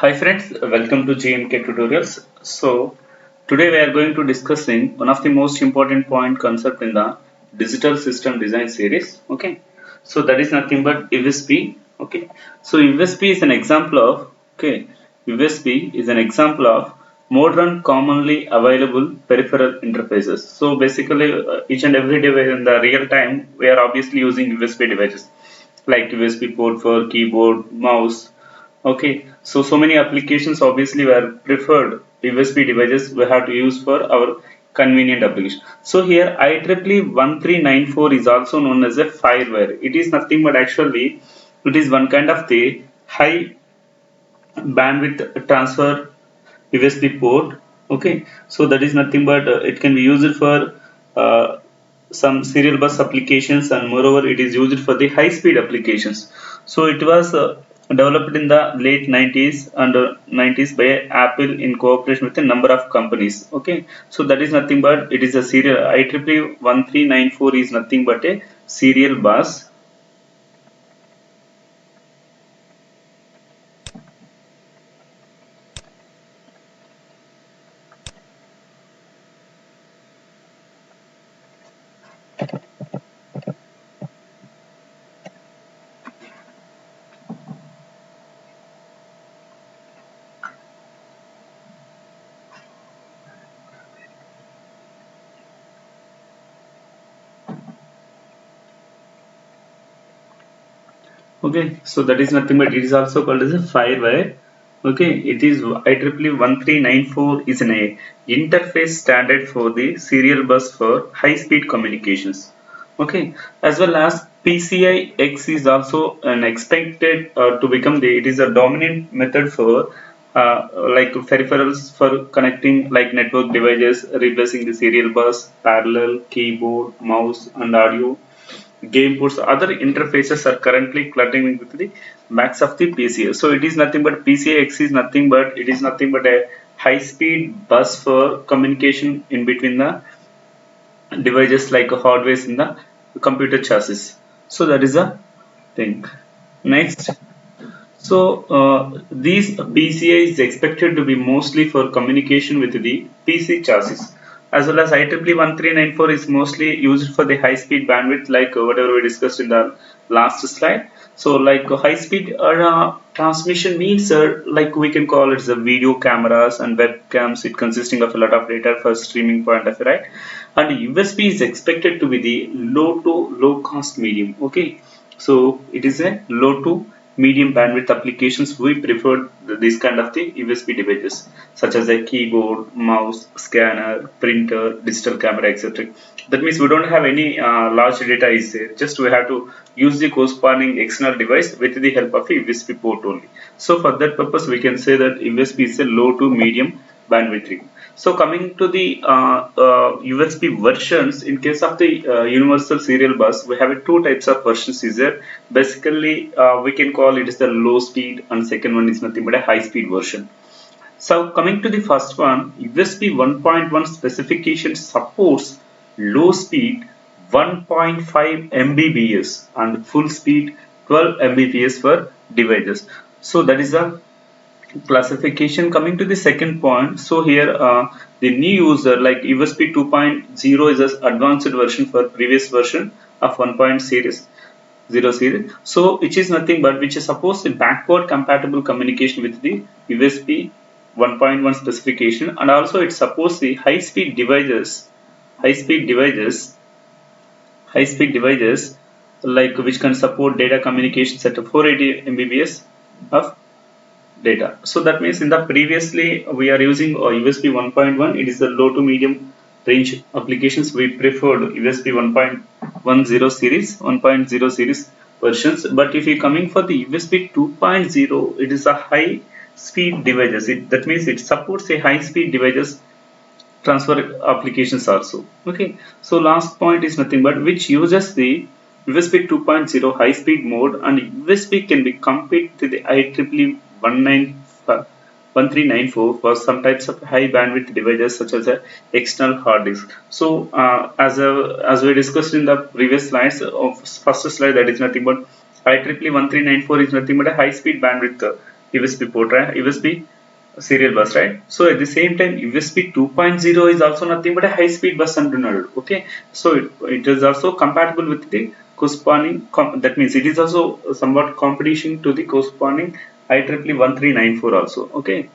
Hi friends, welcome to GMK tutorials. So today we are going to discussing one of the most important point concept in the digital system design series. Okay, so that is nothing but USB. Okay, so USB is an example of USB is an example of modern commonly available peripheral interfaces. So basically, each and every day in the real time we are obviously using USB devices like USB port for keyboard, mouse. Okay, so many applications obviously were preferred USB devices we have to use for our convenient application. So here IEEE 1394 is also known as a fireware. It is nothing but actually it is one kind of the high bandwidth transfer USB port. Okay, so that is nothing but it can be used for uh, some serial bus applications, and moreover it is used for the high speed applications. So it was developed in the late 90s and 90s by Apple in cooperation with a number of companies. Okay, so that is nothing but it is a serial IEEE 1394 is nothing but a serial bus. Okay, so that is nothing but it is also called as a firewire. Okay, it is IEEE 1394 is an interface standard for the serial bus for high speed communications. Okay, as well as PCI X is also an expected to become the it is a dominant method for like peripherals for connecting like network devices, replacing the serial bus, parallel, keyboard, mouse, and audio game ports. Other interfaces are currently cluttering with the max of the PCI. So it is nothing but PCIX is nothing but it is nothing but a high speed bus for communication in between the devices like hardware in the computer chassis. So that is a thing. Next, so these PCI is expected to be mostly for communication with the PC chassis, as well as IEEE 1394 is mostly used for the high speed bandwidth, like whatever we discussed in the last slide. So like high speed transmission means like we can call it the video cameras and webcams. It consisting of a lot of data for streaming point of view, right? And USB is expected to be the low to low cost medium. Okay, so it is a low to medium bandwidth applications. We prefer this kind of the USB devices such as a keyboard, mouse, scanner, printer, digital camera, etc. That means we don't have any large data is there. Just we have to use the corresponding external device with the help of a USB port only. So for that purpose, we can say that USB is a low to medium bandwidth. So coming to the USB versions, in case of the universal serial bus, we have two types of versions. Is there? Basically, we can call it as the low speed, and second one is nothing but a high speed version. So coming to the first one, USB 1.1 specification supports low speed 1.5 Mbps and full speed 12 Mbps for devices. So that is a classification. Coming to the second point, so here the new user like USB 2.0 is an advanced version for previous version of 1. Series 0 series, so which is nothing but which is supposed to backward compatible communication with the USB 1.1 specification, and also it supports the high speed devices high speed devices like which can support data communications at 480 Mbps of data. So that means in the previously we are using USB 1.1. It is the low to medium range applications. We preferred USB 1.10 series, 1.0 series versions. But if you coming for the USB 2.0, it is a high speed devices. That means it supports a high speed devices transfer applications also. Okay. So last point is nothing but which uses the USB 2.0 high speed mode, and USB can be compared to the IEEE 1394 for some types of high bandwidth devices such as a external hard disk. So as we discussed in the previous slides of first slide, that is nothing but IEEE 1394 is nothing but a high speed bandwidth USB port, right? USB serial bus, right? So at the same time USB 2.0 is also nothing but a high speed bus antunnadu. Okay, so it is also compatible with the corresponding that means it is also somewhat competition to the corresponding IEEE 1394 also. Okay,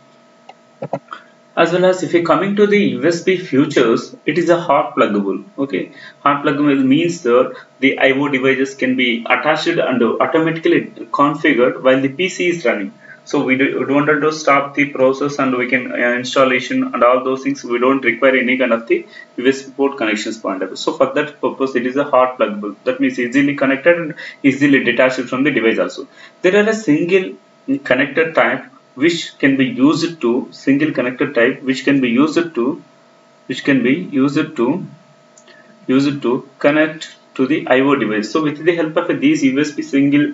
as well as if you coming to the USB features, it is a hot pluggable. Okay, hot pluggable means that the IO devices can be attached and automatically configured while the PC is running. So we don't want to stop the process and we can installation and all those things. We don't require any kind of the USB port connections point of view. So for that purpose, it is a hot pluggable. That means easily connected and easily detached from the device also. There are a single connected type which can be used to single connector type which can be used to which can be used to connect to the IO device. So with the help of these USB single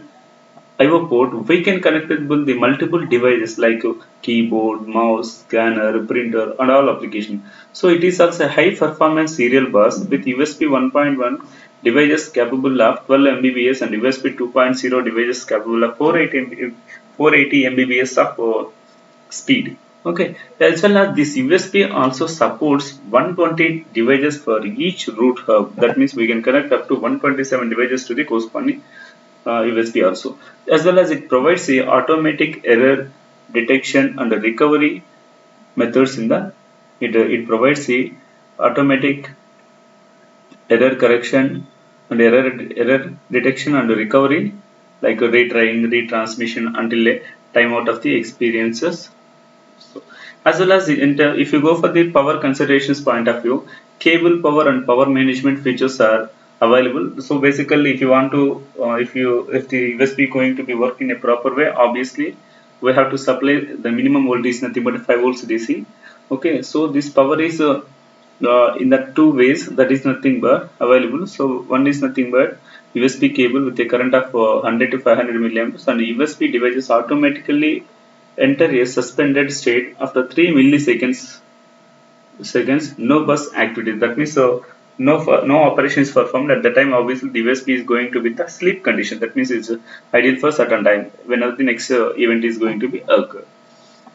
IO port, we can connect it with the multiple devices like keyboard, mouse, scanner, printer, and all application. So it is also a high performance serial bus with USB 1.1 devices capable of 12 Mbps and USB 2.0 devices capable of 480 Mbps of speed. Okay, as well as this USB also supports 120 devices for each root hub. That means we can connect up to 127 devices to the corresponding USB also. As well as it provides the automatic error detection and recovery methods in the it provides the automatic error correction and error detection and recovery like a retrying, retransmission until a timeout of the experiences. So, as well as if you go for the power considerations point of view, cable power and power management features are available. So basically, if you want to, if the USB going to be work in a proper way, obviously we have to supply the minimum voltage nothing but 5 volts DC. Okay, so this power is in the two ways that is nothing but available. So one is nothing but USB cable with a current of 100 to 500 milliamps, and USB devices automatically enter a suspended state after 3 milliseconds no bus activity. That means no operation is performed at the time. Obviously the USB is going to be the sleep condition. That means it's ideal for certain time whenever the next event is going to be occur.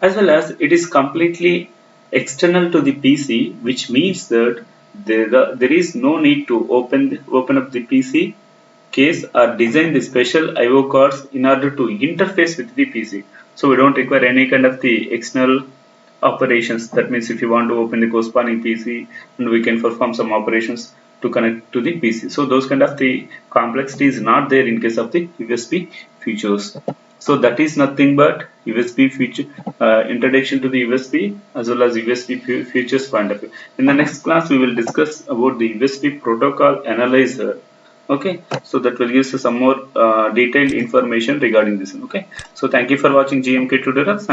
As well as it is completely external to the PC, which means that there is no need to open up the PC case or design the special IO cards in order to interface with the PC. So we don't require any kind of the external operations. That means if you want to open the corresponding PC and we can perform some operations to connect to the PC. So those kind of the complexity is not there in case of the USB features. So that is nothing but USB feature introduction to the USB as well as USB features point of view. In the next class we will discuss about the USB protocol analyzer. Okay, so that will give us some more detailed information regarding this. Okay, so thank you for watching GMK tutorials.